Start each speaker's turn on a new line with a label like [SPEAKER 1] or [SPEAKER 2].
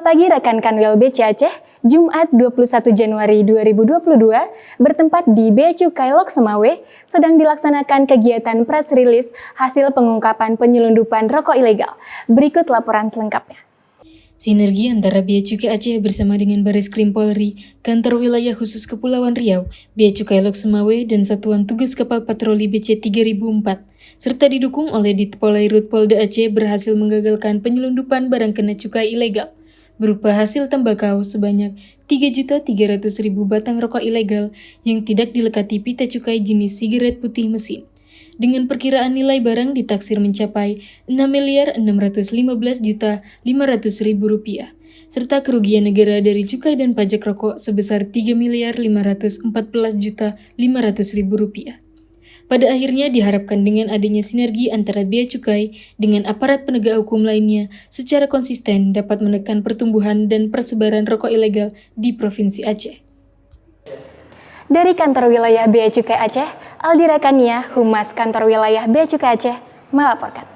[SPEAKER 1] Selamat pagi rekan Kanwil BC Aceh, Jumat 21 Januari 2022, bertempat di Bea Cukai Lok Semawe, sedang dilaksanakan kegiatan press release hasil pengungkapan penyelundupan rokok ilegal. Berikut laporan selengkapnya.
[SPEAKER 2] Sinergi antara Bea Cukai Aceh bersama dengan Bareskrim Polri, Kantor Wilayah Khusus Kepulauan Riau, Bea Cukai Lok Semawe, dan Satuan Tugas Kapal Patroli BC 3004, serta didukung oleh Ditpolairut Polda Aceh berhasil menggagalkan penyelundupan barang kena cukai ilegal, berupa hasil tembakau sebanyak 3.300.000 batang rokok ilegal yang tidak dilekati pita cukai jenis sigaret putih mesin. Dengan perkiraan nilai barang ditaksir mencapai Rp6.615.500.000, serta kerugian negara dari cukai dan pajak rokok sebesar Rp3.514.500.000. Pada akhirnya diharapkan dengan adanya sinergi antara Bea Cukai dengan aparat penegak hukum lainnya secara konsisten dapat menekan pertumbuhan dan persebaran rokok ilegal di Provinsi Aceh.
[SPEAKER 1] Dari Kantor Wilayah Bea Cukai Aceh, Aldi Rekania, Humas Kantor Wilayah Bea Cukai Aceh, melaporkan.